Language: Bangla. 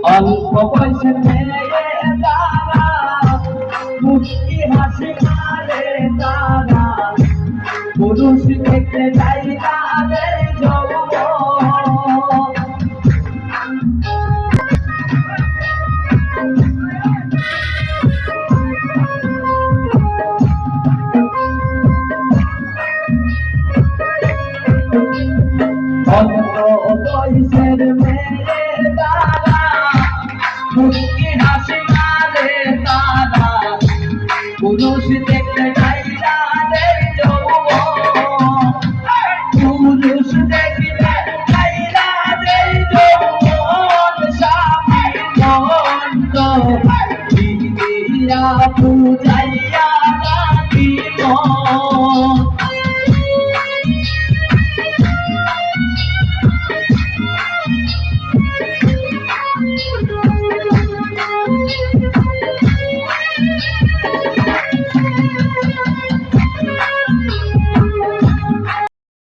অল্প বয়সে মেয়ে তারা মুস্কি হাসি মারে তারা পুরুষ দেখতে যাই তাদের যৌবন অল্প বয়সের মেয়ে তারা মুস্কি হাসি মারে তারা পুরুষ